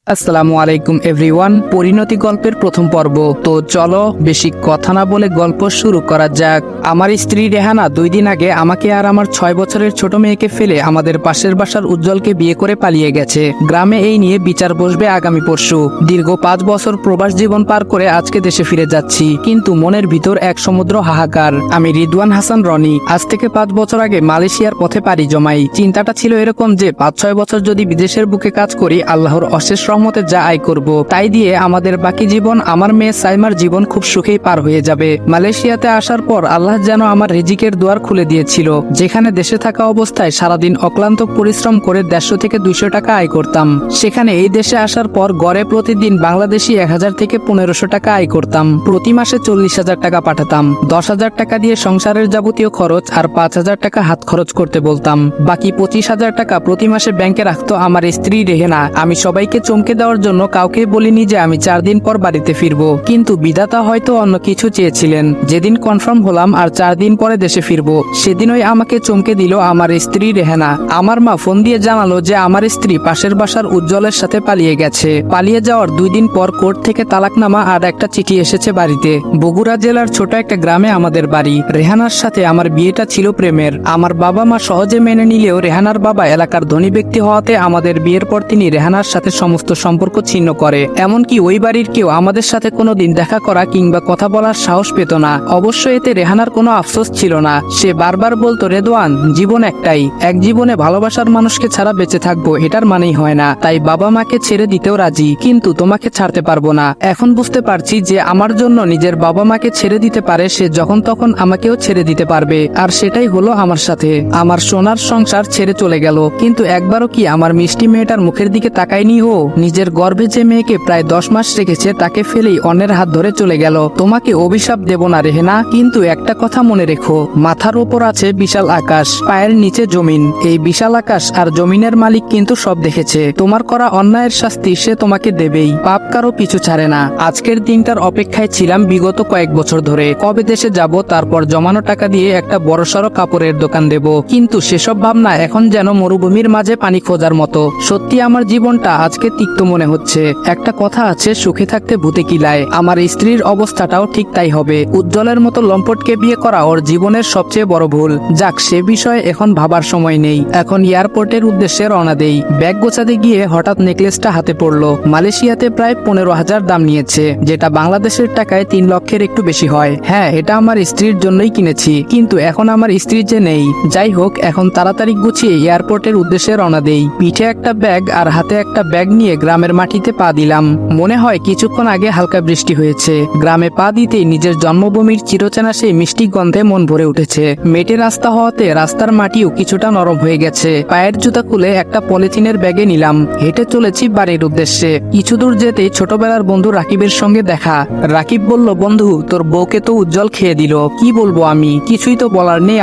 আসসালামু আলাইকুম এভরিওয়ান। পরিণতি গল্পের প্রথম পর্ব। তো চলো বেশি কথা না বলে গল্প শুরু করা যাক। আমার স্ত্রী রেহানা 2 দিন আগে আমাকে আর আমার 6 বছরের ছোট মেয়েকে ফেলে আমাদের পাশের বাসার উজ্জ্বলকে বিয়ে করে পালিয়ে গেছে। গ্রামে এই নিয়ে বিচার বসবে আগামী পরশু। দীর্ঘ 5 বছর প্রবাস জীবন পার করে আজকে দেশে ফিরে যাচ্ছি, কিন্তু মনের ভিতর এক সমুদ্র হাহাকার। আমি রিদওয়ান হাসান রনি। আজ থেকে 5 বছর আগে মালয়েশিয়ার পথে পাড়ি জমাই। চিন্তাটা ছিল এরকম যে 5-6 বছর যদি বিদেশের বুকে কাজ করি, আল্লাহর অশেষ রহমতে যা আয় করব তাই দিয়ে আমাদের বাকি জীবন, আমার মেয়ে সাইমার জীবন খুব সুখেই পার হয়ে যাবে। মালয়েশিয়াতে আসার পর আল্লাহ যেন আমার রিজিকের দুয়ার খুলে দিয়েছিল। যেখানে দেশে থাকা অবস্থায় সারাদিন অক্লান্ত পরিশ্রম করে 150 থেকে 200 টাকা আয় করতাম, সেখানে এই দেশে আসার পর গড়ে প্রতিদিন বাংলাদেশি 1000 থেকে 1500 টাকা আয় করতাম। প্রতি মাসে 40,000 টাকা পাঠাতাম। 10,000 টাকা দিয়ে সংসারের যাবতীয় খরচ আর 5,000 টাকা হাত খরচ করতে বলতাম। বাকি 25,000 টাকা প্রতি মাসে ব্যাংকে রাখতো আমার স্ত্রী রেহেনা। আমি সবাইকে চমকে দেওয়ার জন্য কাউকে বলিনি যে আমি 4 দিন পর বাড়িতে ফিরবো, কিন্তু বিধাতা হয়তো অন্য কিছু চেয়েছিলেন। যেদিন কনফার্ম হলাম আর 4 দিন পরে দেশে ফিরবো, সেদিনই আমাকে চমকে দিল আমার স্ত্রী রেহেনা। আমার মা ফোন দিয়ে জানালো যে আমার স্ত্রী পাশের বাসার উজ্জ্বলের সাথে পালিয়ে গেছে। পালিয়ে যাওয়ার 2 দিন পর কোর্ট থেকে তালাকনামা আর একটা চিঠি এসেছে বাড়িতে। বগুড়া জেলার ছোট একটা গ্রামে আমাদের বাড়ি। রেহানার সাথে আমার বিয়েটা ছিল প্রেমের। আমার বাবা মা সহজে মেনে নিলেও রেহানার বাবা এলাকার ধনী ব্যক্তি হওয়াতে আমাদের বিয়ের পর তিনি রেহানার সাথে সমস্ত সম্পর্ক ছিন্ন করে। এমনকি ওই বাড়ির কেউ আমাদের সাথে কোনোদিন দেখা করা কিংবা কথা বলার সাহস পেত না। অবশ্য এতে রেহানার কোনো আফসোস ছিল না। সে বারবার বলতো, রেদওয়ান, জীবন একটাই, এক জীবনে ভালোবাসার মানুষকে ছাড়া বেঁচে থাকবো এটার মানেই হয় না। তাই বাবা মাকে ছেড়ে দিতেও রাজি, কিন্তু তোমাকে ছাড়তে পারবো না। এখন বুঝতে পারছি যে আমার জন্য নিজের বাবা মাকে ছেড়ে দিতে পারে, সে যখন তখন আমাকেও ছেড়ে দিতে পারবে। আর সেটাই হলো আমার সাথে। আমার সোনার সংসার ছেড়ে চলে গেল, কিন্তু একবারও কি আমার মিষ্টি মেয়েটার মুখের দিকে তাকায়নি ও? নিজের গর্ভে যে মেয়েকে প্রায় 10 মাস রেখেছে তাকে ফেলেই অন্যের হাত ধরে চলে গেল। তোমাকে অভিশাপ দেব না রেহেনা, কিন্তু একটা কথা মনে রেখো, মাথার উপর আছে বিশাল আকাশ, পায়ের নিচে জমিন। এই বিশাল আকাশ আর জমিনের মালিক কিন্তু সব দেখেছে। তোমার করা অন্যায়ের শাস্তি সে তোমাকে দেবেই। পাপ কারো পিছু ছাড়ে না। আজকের দিনটার অপেক্ষায় ছিলাম বিগত কয়েক বছর ধরে। কবে দেশে যাব, তারপর জমানো টাকা দিয়ে একটা বড়সড় কাপড়ের দোকান দেব। কিন্তু সেসব ভাবনা এখন যেন মরুভূমির মাঝে পানি খোঁজার মতো। সত্যি আমার জীবনটা আজকে তিক্ত মনে হচ্ছে। একটা কথা আছে, সুখে থাকতে ভূতে কিলায়। আমার স্ত্রীর অবস্থাটাও ঠিক তাই হবে। উজ্জ্বলের মতো লম্পটকে বিয়ে করা ওর জীবনের সবচেয়ে বড় ভুল। যাক, সে বিষয়ে এখন ভাবার সময় নেই। এখন এয়ারপোর্টের উদ্দেশ্যে রওনা দেই। ব্যাগ গোছাতে গিয়ে হঠাৎ নেকলেসটা হাতে পড়লো। মালয়েশিয়াতে প্রায় 15,000 দাম নিয়েছে, যেটা বাংলাদেশের টাকায় 3 লক্ষের একটু বেশি হয়। হ্যাঁ, এটা আমার স্ত্রীর জন্যই কিনেছি, কিন্তু এখন আমার স্ত্রী যে নেই। যাই হোক, এখন তাড়াতাড়ি গুছিয়ে এয়ারপোর্টের উদ্দেশ্যে রওনা দেই। পিঠে একটা ব্যাগ আর হাতে একটা ব্যাগ নিয়ে গ্রামের মাটিতে পা দিলাম। মনে হয় কিছুক্ষণ আগে হালকা বৃষ্টি হয়েছে। গ্রামে পা দিতেই নিজের জন্মভূমির চিরচেনা সেই মিষ্টি গন্ধে মন ভরে উঠেছে। মেটে রাস্তা হওয়াতে রাস্তার মাটিও কিছুটা নরম হয়ে গেছে। পায়ের জুতা খুলে একটা পলিথিনের ব্যাগে নিলাম। হেঁটে চলেছি বাড়ির উদ্দেশ্যে। কিছু দূর যেতেই ছোটবেলার বন্ধু রাকিবের সঙ্গে দেখা। রাকিব বলল, বন্ধু, তোর বউকে তো উজ্জ্বল খেয়ে দিল। কি বলবো আমি, কিছুই তো বলার নেই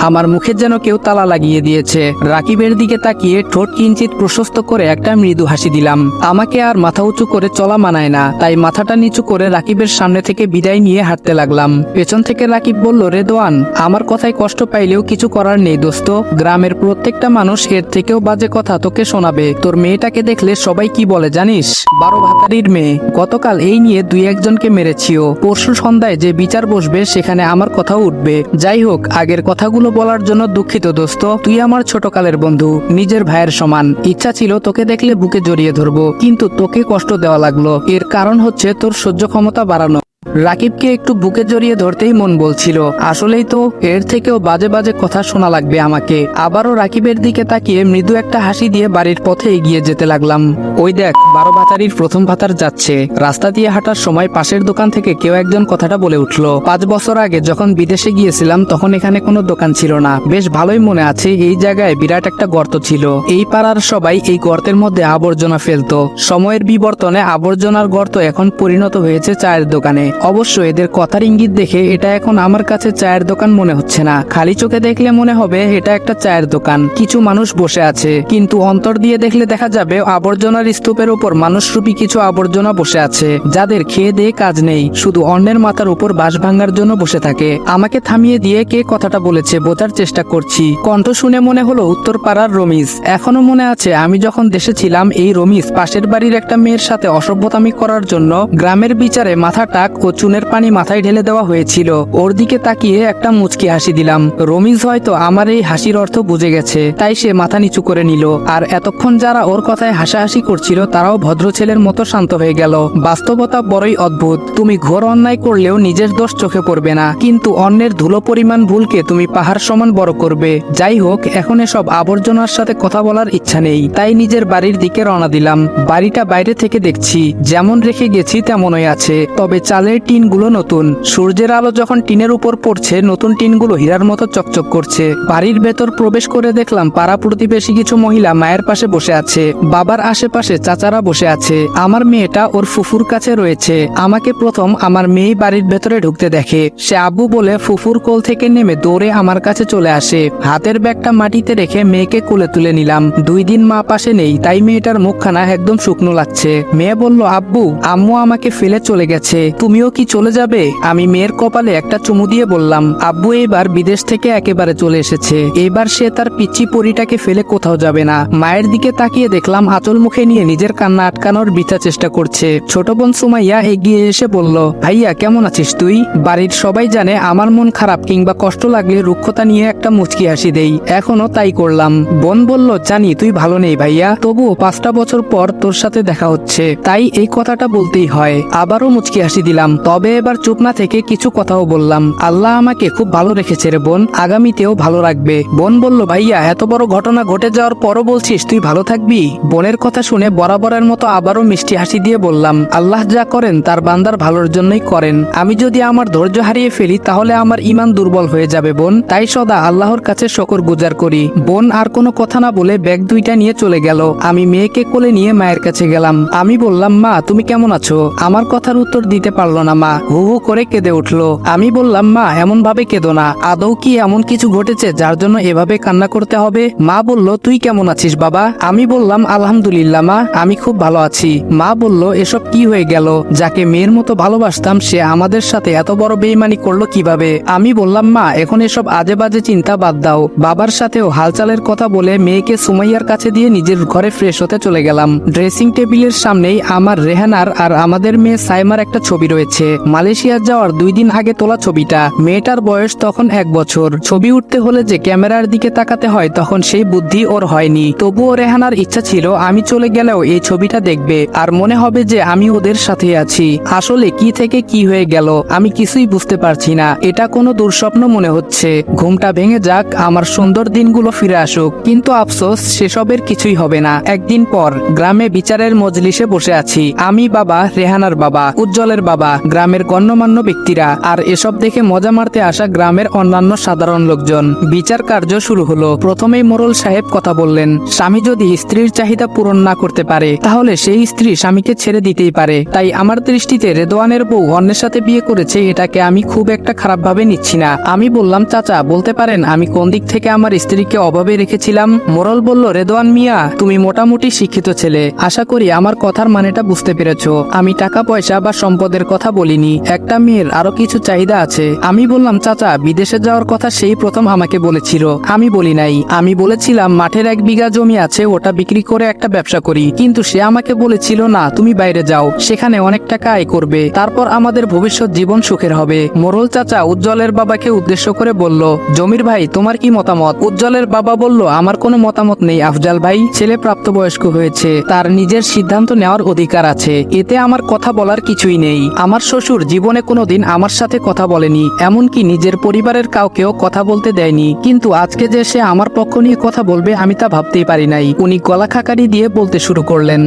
আমার মুখে যেন কেউ তালা লাগিয়ে দিয়েছে। রাকিবের দিকে তাকিয়ে ঠোঁট কিঞ্চিত প্রশস্ত করে একটা মৃদু হাসি দিলাম। আমাকে আর মাথা উঁচু করে চলা মানায় না, তাই মাথাটা নিচু করে রাকিবের সামনে থেকে বিদায় নিয়ে হাঁটতে লাগলাম। পেছন থেকে রাকিব বলল, রেদওয়ান, আমার কথায় কষ্ট পাইলেও কিছু করার নেই দোস্ত। গ্রামের প্রত্যেকটা মানুষ এর থেকেও বাজে কথা তোকে শোনাবে। তোর মেয়েটাকে দেখলে সবাই কি বলে জানিস? 12 ভাতারির মেয়ে। গতকাল এই নিয়ে 2-1 জনকে মেরেছিও। পরশু সন্ধ্যায় যে বিচার বসবে সেখানে আমার কথাও উঠবে। যাই হোক, আগের কথাগুলো বলার জন্য দুঃখিত দোস্ত। তুই আমার ছোটকালের বন্ধু, নিজের ভাইয়ের সমান। ইচ্ছা ছিল তোকে দেখলে বুকে জড়িয়ে ধরবো, কিন্তু তোকে কষ্ট দেওয়া লাগলো। এর কারণ হচ্ছে তোর সহ্য ক্ষমতা বাড়ানো। রাকিবকে একটু বুকে জড়িয়ে ধরতেই মন বলছিল, আসলেই তো এর থেকেও বাজে বাজে কথা শোনা লাগবে আমাকে। আবারও রাকিবের দিকে তাকিয়ে মৃদু একটা হাসি দিয়ে বাড়ির পথে এগিয়ে যেতে লাগলাম। ওই দেখ, 12 ভাতারির প্রথম ভাতার যাচ্ছে। রাস্তা দিয়ে হাঁটার সময় পাশের দোকান থেকে কেউ একজন কথাটা বলে উঠলো, 5 বছর আগে যখন বিদেশে গিয়েছিলাম তখন এখানে কোনো দোকান ছিল না। বেশ ভালোই মনে আছে, এই জায়গায় বিরাট একটা গর্ত ছিল। এই পাড়ার সবাই এই গর্তের মধ্যে আবর্জনা ফেলতো। সময়ের বিবর্তনে আবর্জনার গর্ত এখন পরিণত হয়েছে চায়ের দোকানে। অবশ্য এদের কথার ইঙ্গিত দেখে এটা এখন আমার কাছে চায়ের দোকান মনে হচ্ছে না। খালি চোখে দেখলে মনে হবে এটা একটা চায়ের দোকান, কিছু মানুষ বসে আছে, কিন্তু অন্তর দিয়ে দেখলে দেখা যাবে আবর্জনার স্তূপের উপর মানুষরূপী কিছু আবর্জনা বসে আছে, যাদের খেয়ে দিয়ে কাজ নেই, শুধু অন্যের মাথার উপর বাঁশ ভাঙার জন্য বসে থাকে। আমাকে থামিয়ে দিয়ে কে কথাটা বলেছে বোঝার চেষ্টা করছি। কণ্ঠ শুনে মনে হলো উত্তরপাড়ার রমিজ। এখনো মনে আছে আমি যখন দেশে ছিলাম এই রমিজ পাশের বাড়ির একটা মেয়ের সাথে অসভ্যতামি করার জন্য গ্রামের বিচারে মাথা টাক ও চুনের পানি মাথায় ঢেলে দেওয়া হয়েছিল। ওর দিকে তাকিয়ে একটা মুচকি হাসি দিলাম। রমিজ হয়তো আমার এই হাসির অর্থ বুঝে গেছে, তাই সে মাথা নিচু করে নিল। আর এতক্ষণ যারা ওর কথায় হাসাহাসি করছিল তারাও ভদ্র ছেলের মতো শান্ত হয়ে গেল। বাস্তবতা বড়ই অদ্ভুত। তুমি ঘোর অন্যায় করলেও নিজের দোষ চোখে পড়বে না, কিন্তু অন্যের ধুলো পরিমাণ ভুলকে তুমি পাহাড় সমান বড় করবে। যাই হোক, এখন এসব আবর্জনার সাথে কথা বলার ইচ্ছা নেই, তাই নিজের বাড়ির দিকে রওনা দিলাম। বাড়িটা বাইরে থেকে দেখছি যেমন রেখে গেছি তেমনই আছে, তবে চালের টিনগুলো নতুন। সূর্যের আলো যখন টিনের উপর পড়ছে নতুন টিনগুলো হীরার মতো চকচক করছে। বাড়ির ভেতর প্রবেশ করে দেখলাম পাড়া প্রতিবেশী কিছু মহিলা মায়ের পাশে বসে আছে, বাবার আশেপাশে চাচারা বসে আছে। আমার মেয়েটা ওর ফুফুর কাছে রয়েছে। আমাকে প্রথম আমার মেয়ে বাড়ির ভেতরে ঢুকতে দেখে সে আব্বু বলে ফুফুর কোল থেকে নেমে দৌড়ে আমার কাছে চলে আসে। হাতের ব্যাগটা মাটিতে রেখে মেয়েকে কোলে তুলে নিলাম। 2 দিন মা পাশে নেই, তাই মেয়েটার মুখখানা একদম শুকনো লাগছে। মেয়ে বলল, আব্বু, আম্মু আমাকে ফেলে চলে গেছে, তুমিও কি চলে যাবে? আমি মেয়ের কপালে একটা চুমু দিয়ে বললাম, আব্বু এবার বিদেশ থেকে একেবারে চলে এসেছে, এবার সে তার পিচ্চি পরিটাকে ফেলে কোথাও যাবে না। মায়ের দিকে তাকিয়ে দেখলাম আঁচল মুখে নিয়ে নিজের কান্না আটকানোর বিচার চেষ্টা করছে। ছোট বোন সুমাইয়া এগিয়ে এসে বলল, ভাইয়া কেমন আছিস তুই? বাড়ির সবাই জানে আমার মন খারাপ কিংবা কষ্ট লাগলে রুক্ষতা নিয়ে একটা মুচকি হাসি দেই, এখনো তাই করলাম। বোন বলল, জানি তুই ভালো নেই ভাইয়া, তবুও 5টা বছর পর তোর সাথে দেখা হচ্ছে, তাই এই কথাটা বলতেই হয়। আবারও মুচকি হাসি দিলাম, তবে এবার চুপ না থেকে কিছু কথাও বললাম। আল্লাহ আমাকে খুব ভালো রেখেছে রে বোন, আগামীতেও ভালো রাখবে। বোন বলল, ভাইয়া এত বড় ঘটনা ঘটে যাওয়ার পরও বলছিস তুই ভালো থাকবি? বোনের কথা শুনে বরাবরের মতো আবারও মিষ্টি হাসি দিয়ে বললাম, আল্লাহ যা করেন তার বান্দার ভালোর জন্যই করেন। আমি যদি আমার ধৈর্য হারিয়ে ফেলি তাহলে আমার ঈমান দুর্বল হয়ে যাবে বোন, তাই সদা আল্লাহর কাছে শুকর গুজার করি। বোন আর কোনো কথা না বলে ব্যাগ 2টা নিয়ে চলে গেল। আমি মেয়েকে কোলে নিয়ে মায়ের কাছে গেলাম। আমি বললাম, মা তুমি কেমন আছো? আমার কথার উত্তর দিতে পারলো না মা, হু হু করে কেঁদে উঠলো। আমি বললাম, মা এমন ভাবে কেঁদো না, আদৌ কি এমন কিছু ঘটেছে যার জন্য এভাবে কান্না করতে হবে? মা বলল, তুই কেমন আছিস বাবা? আমি বললাম, আলহামদুলিল্লাহ মা, আমি খুব ভালো আছি। মা বলল, এসব কি হয়ে গেল? যাকে মেয়ের মতো ভালোবাসতাম সে আমাদের সাথে এত বড় বেইমানি করলো কিভাবে? আমি বললাম, মা এখন এসব আজে বাজে চিন্তা বাদ দাও। বাবার সাথেও হালচালের কথা বলে মেয়েকে সুমাইয়ার কাছে দিয়ে নিজের ঘরে ফ্রেশ হতে চলে গেলাম। ড্রেসিং টেবিলের সামনেই আমার রেহানার আর আমাদের মেয়ে সাইমার একটা ছবি রয়েছে, মালয়েশিয়া যাওয়ার 2 দিন আগে তোলা ছবিটা। মেয়েটার বয়স তখন 1 বছর। ছবি উঠতে হলে যে ক্যামেরার দিকে তাকাতে হয় তখন সেই বুদ্ধি ওর হয়নি। তবুও রেহানার ইচ্ছা ছিল আমি চলে গেলেও এই ছবিটা দেখবে আর মনে হবে যে আমি ওদের সাথে আছি। আসলে কি থেকে কি হয়ে গেল আমি কিছুই বুঝতে পারছি না, এটা কোনো দুঃস্বপ্ন মনে হচ্ছে। ঘুমটা ভেঙে যাক, আমার সুন্দর দিনগুলো ফিরে আসুক, কিন্তু আফসোস সেসবের কিছুই হবে না। একদিন পর গ্রামে বিচারের মজলিসে বসে আছি। আমি, বাবা, রেহানার বাবা, উজ্জ্বলের বাবা, গ্রামের গণ্যমান্য ব্যক্তিরা আর এসব দেখে মজা মারতে আসা গ্রামের অন্যান্য সাধারণ লোকজন। বিচার কার্য শুরু হলো। প্রথমেই মোড়ল সাহেব কথা বললেন, স্বামী যদি স্ত্রীর চাহিদা পূরণ না করতে পারে তাহলে সেই স্ত্রী স্বামীকে ছেড়ে দিতেই পারে। তাই আমার দৃষ্টিতে রেদওয়ানের বউ অন্যের সাথে বিয়ে করেছে, এটাকে আমি খুব একটা খারাপ ভাবে নিচ্ছি না। আমি বললাম, চাচা বলতে পারেন আমি কোন দিক থেকে আমার স্ত্রীকে অভাবে রেখেছিলাম? মোড়ল বলল, রেদওয়ান মিয়া তুমি মোটামুটি শিক্ষিত ছেলে, আশা করি আমার কথার মানেটা বুঝতে পেরেছো। আমি টাকা পয়সা বা সম্পদের কথা বলিনি, একটা মেয়ের আরো কিছু চাহিদা আছে। আমি বললাম, চাচা বিদেশে যাওয়ার কথা সেই প্রথম আমাকে বলেছিল, আমি বলি নাই। আমি বলেছিলাম মাঠের 1 বিঘা জমি আছে, ওটা বিক্রি করে একটা ব্যবসা করি, কিন্তু সে আমাকে বলেছিল না তুমি বাইরে যাও, সেখানে অনেক টাকা আয় করবে, তারপর আমাদের ভবিষ্যৎ জীবন সুখের হবে। মোড়ল চাচা উজ্জ্বলের বাবাকে উদ্দেশ্য করে বলল, জমির ভাই তোমার কি মতামত? উজ্জ্বলের বাবা বলল, আমার কোনো মতামত নেই আফজাল ভাই, ছেলে প্রাপ্তবয়স্ক হয়েছে, তার নিজের সিদ্ধান্ত নেওয়ার অধিকার আছে, এতে আমার কথা বলার কিছুই নেই। আমার শ্বশুর জীবনে কোনোদিন আমার সাথে কথা বলেনি, এমনকি নিজের পরিবারের কাউকেও কথা বলতে দেয়নি, কিন্তু আজকে যে সে আমার পক্ষ নিয়ে কথা বলবে আমি তা ভাবতেই পারি নাই। উনি গলা খাকারি দিয়ে বলতে শুরু করলেন,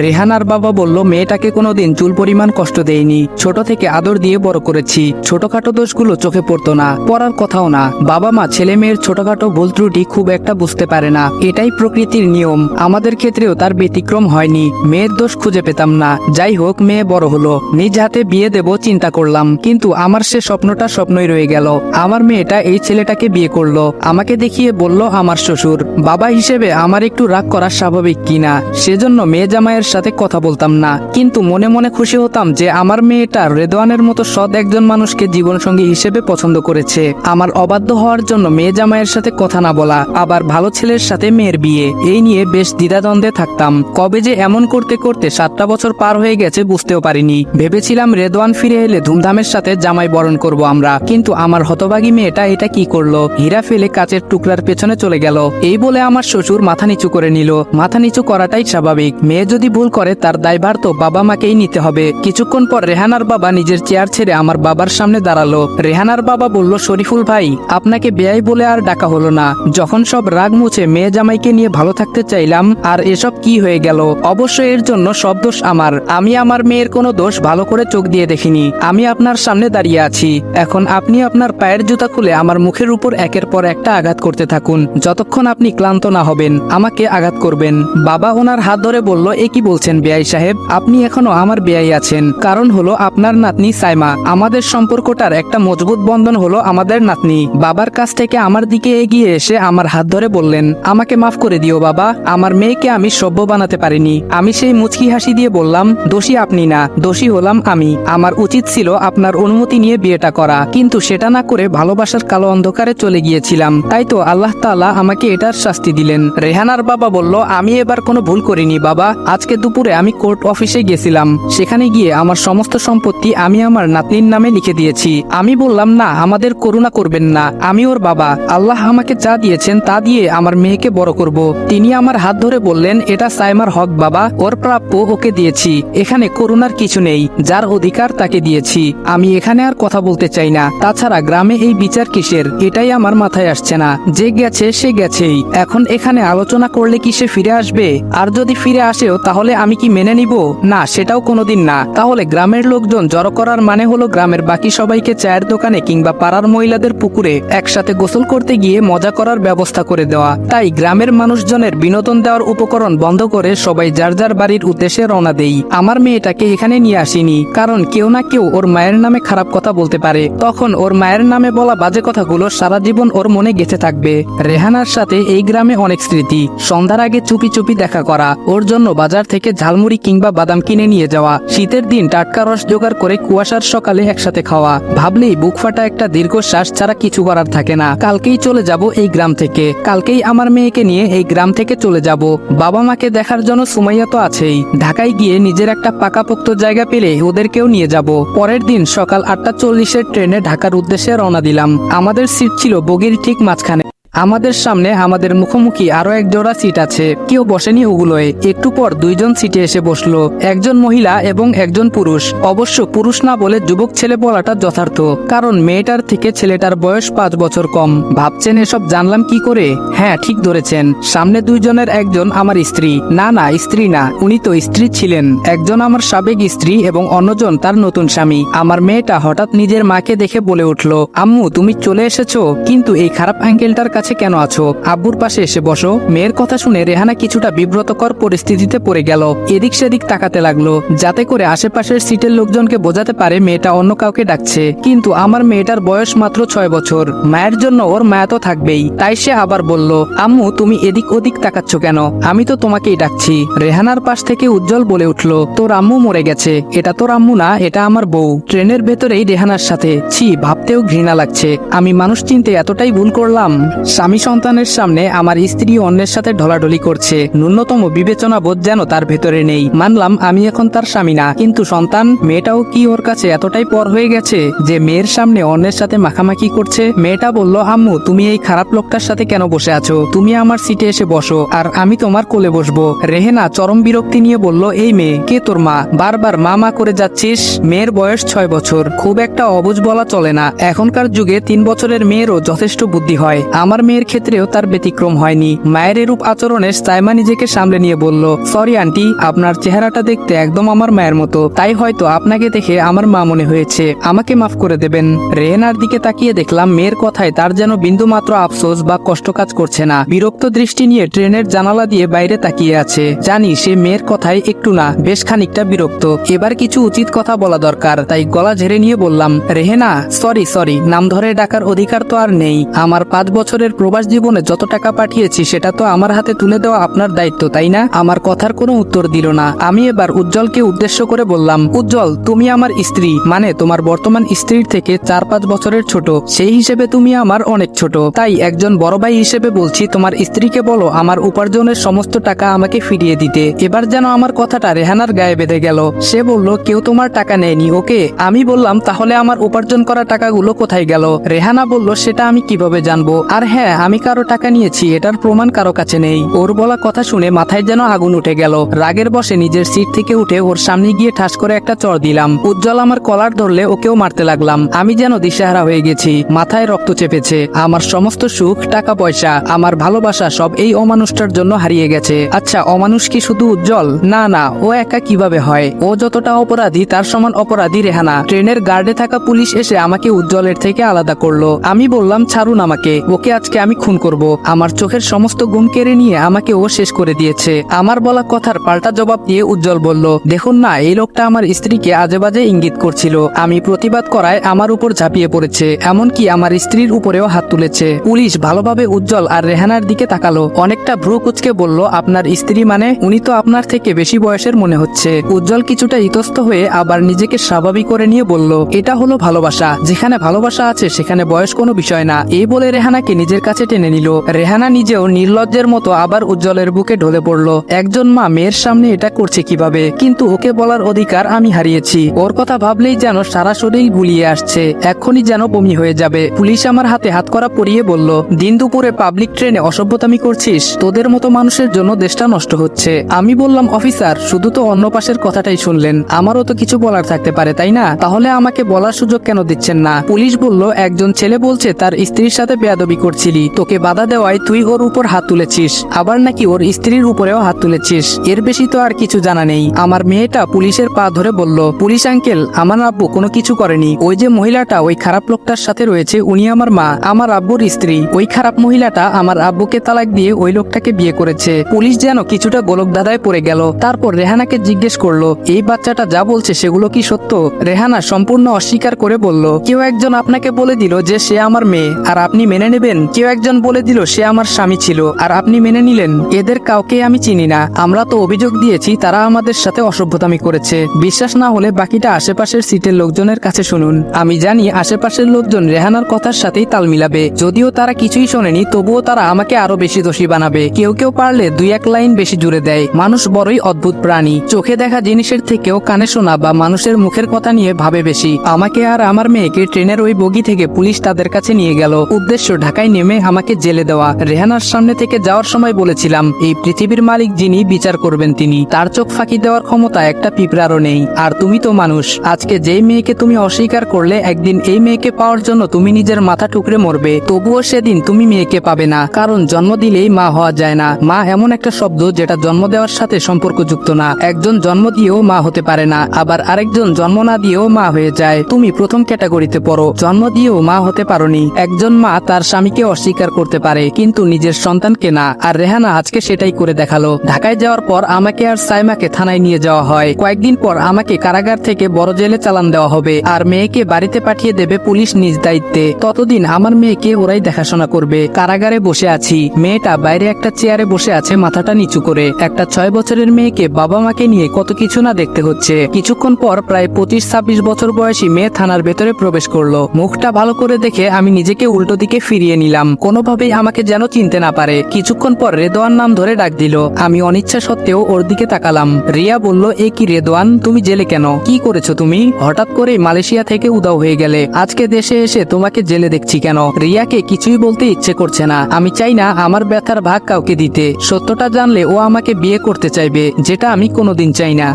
রেহানার বাবা বলল, মেয়েটাকে কোনোদিন চুল পরিমাণ কষ্ট দেয়নি, ছোট থেকে আদর দিয়ে বড় করেছি, ছোটখাটো দোষগুলো চোখে পড়তো না, পড়ার কথাও না। বাবা মা ছেলে মেয়ের ছোটখাটো ভুল ত্রুটি খুব একটা বুঝতে পারে না, এটাই প্রকৃতির নিয়ম। আমাদের ক্ষেত্রেও তার ব্যতিক্রম হয়নি, মেয়ের দোষ খুঁজে পেতাম না। যাই হোক, মেয়ে বড় হলো, নিজ হাতে বিয়ে দেব চিন্তা করলাম, কিন্তু আমার সে স্বপ্নটা স্বপ্নই রয়ে গেল। আমার মেয়েটা এই ছেলেটাকে বিয়ে করলো, আমাকে দেখিয়ে বলল আমার শ্বশুর। বাবা হিসেবে আমার একটু রাগ করা স্বাভাবিক কিনা, সেজন্য মেয়ে জামাইয়ের সাথে কথা বলতাম না, কিন্তু মনে মনে খুশি হতাম যে আমার মেয়েটা রেদওয়ানের মতো সৎ একজন মানুষকে জীবনসঙ্গী হিসেবে পছন্দ করেছে। আমার অবাধ্য হওয়ার জন্য মেয়ে জামাইয়ের সাথে কথা না বলা, আবার ভালো ছেলের সাথে মেয়ের বিয়ে, এই নিয়ে বেশ দ্বিধাদ্বন্দ্বে থাকতাম। কবে যে এমন করতে করতে 7টা বছর পার হয়ে গেছে বুঝতেও পারিনি। ভেবেছিলাম রেদওয়ান ফিরে এলে ধুমধামের সাথে জামাই বরণ করব আমরা, কিন্তু আমার হতভাগী মেয়েটা এটা কি করলো, হীরা ফেলে কাচের টুকরার পেছনে চলে গেল। এই বলে আমার শ্বশুর মাথা নিচু করে নিল। মাথা নিচু করাটাই স্বাভাবিক, মেয়ে যদি ভুল করে তার দায়ভার তো বাবা মাকেই নিতে হবে। কিছুক্ষণ পর রেহানার বাবা নিজের চেয়ার ছেড়ে আমার বাবার সামনে দাঁড়ালো। রেহানার বাবা বলল, শরীফুল ভাই, আপনাকে বেয়াই বলে আর ডাকা হলো না। যখন সব রাগ মুছে মেয়ে জামাইকে নিয়ে ভালো থাকতে চাইলাম, আর এসব কি হয়ে গেল? অবশ্য এর জন্য সব দোষ আমার। আমি আমার মেয়ের কোনো দোষ ভালো করে চোখ দিয়ে দেখিনি। আমি আপনার সামনে দাঁড়িয়ে আছি, এখন আপনি আপনার পায়ের জুতা খুলে আমার মুখের উপর একের পর একটা আঘাত করতে থাকুন। যতক্ষণ আপনি ক্লান্ত না হবেন আমাকে আঘাত করবেন। বাবা ওনার হাত ধরে বলল, এ কি বলছেন বেয়াই সাহেব, আপনি এখনো আমার বেয়াই আছেন। কারণ হলো আপনার নাতনি সাইমা, আমাদের সম্পর্কটার একটা মজবুত বন্ধন হলো আমাদের নাতনি। বাবার কাছ থেকে আমার দিকে এগিয়ে এসে আমার হাত ধরে বললেন, আমাকে মাফ করে দিও বাবা, আমার মেয়েকে আমি সভ্য বানাতে পারিনি। আমি সেই মুচকি হাসি দিয়ে বললাম, দোষী আপনি না, দোষী হলাম আমি। আমার উচিত ছিল আপনার অনুমতি নিয়ে বিয়েটা করা, কিন্তু সেটা না করে ভালোবাসার কালো অন্ধকারে চলে গিয়েছিলাম। তাই তো আল্লাহ তাআলা আমাকে এটার শাস্তি দিলেন। রেহানার বাবা বলল, আমি এবার কোনো ভুল করিনি বাবা। আজকে দুপুরে আমি কোর্ট অফিসে গেছিলাম, সেখানে গিয়ে আমার সমস্ত সম্পত্তি আমি আমার নাতনির নামে লিখে দিয়েছি। আমি বললাম, না, আমাদের করুণা করবেন না, আমি ওর বাবা, আল্লাহ আমাকে যা দিয়েছেন তা দিয়ে আমার মেয়েকে বড় করব। তিনি আমার হাত ধরে বললেন, এটা সাইমার হক বাবা, ওর প্রাপ্য ওকে দিয়েছি, এখানে করুণার কিছু নেই, যার অধিকার তাকে দিয়েছি। আমি এখানে আর কথা বলতে চাই না, তাছাড়া গ্রামে এই বিচার কিসের, এটাই আমার মাথায় আসছে না। যে গেছে সে গেছেই, এখন এখানে আলোচনা করলে কি সে ফিরে আসবে? আর যদি ফিরে আসেও তাহলে আমি কি মেনে নিব? না, সেটাও কোনোদিন না। তাহলে গ্রামের লোকজন জড়ো করার মানে হলো গ্রামের বাকি সবাইকে চায়ের দোকানে কিংবা পাড়ার মহিলাদের পুকুরে একসাথে গোসল করতে গিয়ে মজা করার ব্যবস্থা করে দেওয়া। তাই গ্রামের মানুষজনের বিনোদন দেওয়ার উপকরণ বন্ধ করে সবাই যার যার বাড়ির উদ্দেশ্যে রওনা দেই। আমার মেয়েটাকে এখানে নিয়ে আসিনি, কারণ কেউ না কেউ ওর মায়ের নামে খারাপ কথা বলতে পারে, তখন ওর মায়ের নামে বলা বাজে কথাগুলো সারা জীবন ওর মনে গেঁথে থাকবে। রেহানার সাথে এই গ্রামে অনেক স্মৃতি। সন্ধ্যার আগে চুপি চুপি দেখা করা, ওর জন্য বাজার থেকে ঝালমুড়ি কিংবা বাদাম কিনে নিয়ে যাওয়া, শীতের দিন টাটকা রস জোগাড় করে কুয়াশার সকালে একসাথে খাওয়া। ভাবলেই বুক ফাটা একটা দীর্ঘশ্বাস ছাড়া কিছু করার থাকে না। কালকেই চলে যাব এই গ্রাম থেকে, কালকেই আমার মেয়েকে নিয়ে এই গ্রাম থেকে চলে যাব। বাবা মাকে দেখার জন্য সুমাইয়া তো আছেই, ঢাকায় গিয়ে নিজের একটা পাকাপোক্ত জায়গা পেলে ওদেরকেও নিয়ে যাব। পরের দিন সকাল 8:40-এর ট্রেনে ঢাকার উদ্দেশ্যে রওনা দিলাম। আমাদের সিট ছিল বগির ঠিক মাঝখানে। আমাদের সামনে আমাদের মুখোমুখি আরো এক জোড়া সিট আছে, কেউ বসেনি ওগুলোয়। একটু পর দুইজন সিটে এসে বসলো, একজন মহিলা এবং একজন পুরুষ। অবশ্য পুরুষ না বলে যুবক ছেলে বলাটা যথার্থ, কারণ মেয়েটার থেকে ছেলেটার বয়স 5 বছর কম। ভাবছেন এসব জানলাম কি করে? হ্যাঁ, ঠিক ধরেছেন, সামনে দুইজনের একজন আমার স্ত্রী। না না, স্ত্রী না, উনি তো স্ত্রী ছিলেন। একজন আমার সাবেক স্ত্রী এবং অন্যজন তার নতুন স্বামী। আমার মেয়েটা হঠাৎ নিজের মাকে দেখে বলে উঠলো, আম্মু তুমি চলে এসেছো, কিন্তু এই খারাপ আঙ্কেলটার কাছে কেন আছো? আব্বুর পাশে এসে বসো। মেয়ের কথা শুনে রেহানা কিছুটা বিব্রতকর পরিস্থিতিতে পড়ে গেল। এদিক সেদিক তাকাতে লাগলো, যাতে করে আশেপাশের সিটের লোকজনকে বোঝাতে পারে মেয়েটা অন্য কাউকে ডাকছে। কিন্তু আমার মেয়েটার বয়স মাত্র 6 বছর, মায়ের জন্য ওর মায়া তো থাকবেই। তাই সে আবার বলল, আম্মু তুমি এদিক ওদিক তাকাচ্ছ কেন? আমি তো তোমাকেই ডাকছি। রেহানার পাশ থেকে উজ্জ্বল বলে উঠল, তোর আম্মু মরে গেছে। এটা তোর আম্মু না, এটা আমার বউ। ট্রেনের ভেতরেই রেহানার সাথে, ছি, ভাবতেও ঘৃণা লাগছে। আমি মানুষ চিনতে এতটাই ভুল করলাম। স্বামী সন্তানের সামনে আমার স্ত্রী অন্যের সাথে ঢলাঢলি করছে, ন্যূনতম বিবেচনা বোধ যেন তার ভেতরে নেই। মানলাম আমি এখন তার স্বামী না, কিন্তু সন্তান, মেয়েটাও কি ওর কাছে এতটাই পর হয়ে গেছে যে মেয়ের সামনে অন্যের সাথে মাখামাখি করছে? মেয়েটা বলল, আম্মু তুমি এই খারাপ লোকটার সাথে কেন বসে আছো? তুমি আমার সিটে এসে বসো, আর আমি তোমার কোলে বসবো। রেহেনা চরম বিরক্তি নিয়ে বলল, এই মেয়ে, কে তোর মা? বারবার মা মা করে যাচ্ছিস। মেয়ের বয়স 6 বছর, খুব একটা অবুঝ বলা চলে না। এখনকার যুগে 3 বছরের মেয়েরও যথেষ্ট বুদ্ধি হয়। আমার আমার মেয়ের ক্ষেত্রেও তার ব্যতিক্রম হয়নি। মায়ের এরূপ আচরণে সাইমা নিজেকে সামলে নিয়ে বলল, সরি আন্টি, আপনার চেহারাটা দেখতে একদম আমার মায়ের মতো, তাই হয়তো আপনাকে দেখে আমার মা মনে হয়েছে, আমাকে মাফ করে দেবেন। রেহেনার দিকে তাকিয়ে দেখলাম মেয়ের কথায় তার যেন বিন্দু মাত্র আফসোস বা কষ্ট কাজ করছে না। বিরক্ত দৃষ্টি নিয়ে ট্রেনের জানালা দিয়ে বাইরে তাকিয়ে আছে। জানি সে মেয়ের কথায় একটু না বেশ খানিকটা বিরক্ত। এবার কিছু উচিত কথা বলা দরকার, তাই গলা ঝেড়ে নিয়ে বললাম, রেহেনা, সরি, নাম ধরে ডাকার অধিকার তো আর নেই। আমার 5 বছরের প্রবাস জীবনে যত টাকা পাঠিয়েছি সেটা তো আমার হাতে তুলে দেওয়া আপনার দায়িত্ব, তাই না? আমার কথার কোনো উত্তর দিল না। আমি এবার উজ্জ্বলকে উদ্দেশ্য করে বললাম, উজ্জ্বল, তুমি আমার স্ত্রী, মানে তোমার বর্তমান স্ত্রীর থেকে 4-5 বছরের ছোট। সেই হিসেবে তুমি আমার অনেক ছোট। তাই একজন বড় ভাই হিসেবে বলছি, তোমার স্ত্রীকে বলো আমার উপার্জনের সমস্ত টাকা আমাকে ফিরিয়ে দিতে। এবার যেন আমার কথাটা রেহানার গায়ে বেঁধে গেল। সে বলল, কেউ তোমার টাকা নেয়নি, ওকে? আমি বললাম, তাহলে আমার উপার্জন করা টাকাগুলো কোথায় গেল? রেহানা বলল, সেটা আমি কিভাবে জানবো? আর হ্যাঁ, আমি কারো টাকা নিয়েছি এটার প্রমাণ কারো কাছে নেই। ওর বলা কথা শুনে মাথায় যেন আগুন উঠে গেল। রাগের বশে নিজের সিট থেকে উঠে ওর সামনে গিয়ে ঠাস করে একটা চড় দিলাম। উজ্জ্বল আমার কলার ধরলে ওকেও মারতে লাগলাম। আমি যেন দিশেহারা হয়ে গেছি, মাথায় রক্ত চেপেছে। আমার সমস্ত সুখ, টাকা পয়সা, আমার ভালোবাসা সব এই অমানুষটার জন্য হারিয়ে গেছে। আচ্ছা, অমানুষ কি শুধু উজ্জ্বল? না, ও একা কিভাবে হয়? ও যতটা অপরাধী তার সমান অপরাধী রেহানা। ট্রেনের গার্ডে থাকা পুলিশ এসে আমাকে উজ্জ্বলের থেকে আলাদা করলো। আমি বললাম, ছাড়ুন আমাকে, ওকে আজকে আমি খুন করব। আমার চোখের সমস্ত ঘুম কেড়ে নিয়ে আমাকে ও শেষ করে দিয়েছে। আমার বলা কথার পাল্টা জবাব দিয়ে উজ্জ্বল বলল, দেখুন না, এই লোকটা আমার স্ত্রীকে আজে বাজে ইঙ্গিত করছিল। আমি প্রতিবাদ করায় আমার উপর ঝাঁপিয়ে পড়েছে, এমনকি আমার স্ত্রীর উপরেও হাত তুলেছে। পুলিশ ভালোভাবে উজ্জ্বল আর রেহানার দিকে তাকালো, অনেকটা ভ্রু কুচকে বলল, আপনার স্ত্রী মানে? উনি তো আপনার থেকে বেশি বয়সের মনে হচ্ছে। উজ্জ্বল কিছুটা ইতস্ত হয়ে আবার নিজেকে স্বাভাবিক করে নিয়ে বলল, এটা হলো ভালোবাসা। যেখানে ভালোবাসা আছে সেখানে বয়স কোনো বিষয় না। এই বলে রেহানাকে নিজের কাছে টেনে নিল। রেহানা নিজেও নির্লজ্জের মতো আবার উজ্জ্বলের বুকে ঢলে পড়ল। একজন মা মেয়ের সামনে এটা করছে কিভাবে? কিন্তু ওকে বলার অধিকার আমি হারিয়েছি। ওর কথা ভাবলেই যেন সারা শরীর গুলিয়ে আসছে, এক্ষুনি যেন বমি হয়ে যাবে। পুলিশ আমার হাতে হাত করা পরিয়ে বলল, দিন দুপুরে পাবলিক ট্রেনে অসভ্যতামি করছিস? তোদের মতো মানুষের জন্য দেশটা নষ্ট হচ্ছে। আমি বললাম, অফিসার, শুধু তো অন্য পাশের কথাটাই শুনলেন, আমারও তো কিছু বলার থাকতে পারে, তাই না? তাহলে আমাকে বলার সুযোগ কেন দিচ্ছেন না? পুলিশ বলল, একজন ছেলে বলছে তার স্ত্রীর সাথে বেয়াদবি করছিলি, তোকে বাধা দেওয়ায় তুই ওর উপর হাত তুলেছিস, আবার নাকি ওর স্ত্রীর উপরেও হাত তুলেছিস। এর বেশি তো আর কিছু জানা নেই। আমার মেয়েটা পুলিশের পা ধরে বলল, পুলিশ আঙ্কেল, আমার আব্বু কোনো কিছু করেনি। ওই যে মহিলাটা ওই খারাপ লোকটার সাথে রয়েছে, উনি আমার মা, আমার আব্বুর স্ত্রী। ওই খারাপ মহিলাটা আমার আব্বুকে তালাক দিয়ে ওই লোকটাকে বিয়ে করেছে। পুলিশ যেন কিছুটা গোলক ধাঁধায় পড়ে গেল। তারপর রেহানাকে জিজ্ঞেস করলো, এই বাচ্চাটা যা বলছে সেগুলো কি সত্য? রেহানা সম্পূর্ণ অস্বীকার করে বলল, কেউ একজন আপনাকে বলে দিল যে সে আমার মেয়ে, আর আপনি মেনে নেবেন? কেউ একজন বলে দিল সে আমার স্বামী ছিল, আর আপনি মেনে নিলেন? এদের কাউকে আমি চিনি না। আমরা তো অভিযোগ দিয়েছি তারা আমাদের সাথে অসভ্যতামি করেছে। বিশ্বাস না হলে বাকিটা আশেপাশের সিটের লোকজনের কাছে শুনুন। আমি জানি আশেপাশের লোকজন রেহানার কথার সাথেই তাল মিলাবে। যদিও তারা কিছুই শোনেনি, তবুও তারা আমাকে আরো বেশি দোষী বানাবে। কেউ কেউ পারলে 2-1 লাইন বেশি জুড়ে দেয়। মানুষ বড়ই অদ্ভুত প্রাণী। চোখে দেখা জিনিসের থেকেও কানে শোনা বা মানুষের মুখের কথা নিয়ে ভাবে বেশি। আমাকে আর আমার মেয়েকে ট্রেনের ওই বগি থেকে পুলিশ তাদের কাছে নিয়ে গেল। উদ্দেশ্য ঢাকায় নেমে আমাকে জেলে দেওয়া। রেহানার সামনে থেকে যাওয়ার সময় বলেছিলাম, এই পৃথিবীর মালিক যিনি, বিচার করবেন তিনি। তার চোখ ফাঁকি দেওয়ার ক্ষমতা একটা পিঁপড়ারও নেই। আর তুমি তো মানুষ। আজকে যেই মেয়েকে তুমি অস্বীকার করলে, একদিন এই মেয়েকে পাওয়ার জন্য তুমি নিজের মাথা টুকরে মরবে। তবুও সেদিন তুমি মেয়েকে পাবে না, কারণ জন্ম দিলেই মা হওয়া যায় না। মা এমন একটা শব্দ যেটা জন্ম দেওয়ার সাথে সম্পর্কযুক্ত না। একজন জন্ম দিয়েও মা হতে পারে না, আবার আরেকজন জন্ম না দিয়েও মা হয়ে যায়। তুমি প্রথম ক্যাটাগরিতে পড়ো, জন্ম দিয়েও মা হতে পারোনি। একজন মা তার স্বামীকে অস্বীকার করতে পারে, কিন্তু নিজের সন্তানকে না। আর রেহানা আজকে সেটাই করে দেখালো। ঢাকায় যাওয়ার পর আমাকে আর সাইমাকে থানায় নিয়ে যাওয়া হয়। কয়েকদিন পর আমাকে কারাগার থেকে বড় জেলে চালান দেওয়া হবে, আর মেয়েকে বাড়িতে পাঠিয়ে দেবে পুলিশ নিজ দায়িত্বে। ততদিন আমার মেয়েকে ওরাই দেখাশোনা করবে। কারাগারে বসে আছি, মেয়েটা বাইরে একটা চেয়ারে বসে আছে মাথাটা নিচু করে। একটা 6 বছরের মেয়েকে বাবা মাকে নিয়ে কত কিছু না দেখতে হচ্ছে। কিছুক্ষণ পর প্রায় 25-26 বছর বয়সী মেয়ে থানার ভেতরে প্রবেশ করলো। মুখটা ভালো করে দেখে আমি নিজেকে উল্টো দিকে ফিরিয়ে নিলাম, কোনোভাবেই আমাকে যেন চিনতে না পারে। কিছুক্ষণ পর রেদোয়ান নাম ধরে ডাক দিল। আমি অনিচ্ছা সত্ত্বেও ওর দিকে তাকালাম। রিয়া বলল, এ কি রেদোয়ান, তুমি জেলে কেন? কি করেছো তুমি? হঠাৎ করে মালয়েশিয়া থেকে উধাও হয়ে গেলে, আজকে দেশে এসে তোমাকে জেলে দেখছি কেন? রিয়াকে কিছুই বলতে ইচ্ছে করছে না। আমি চাই না আমার ব্যথার ভাগ কাউকে দিতে। সত্যটা জানলে ও আমাকে বিয়ে করতে চাইবে, যেটা আমি কোনোদিন চাই না।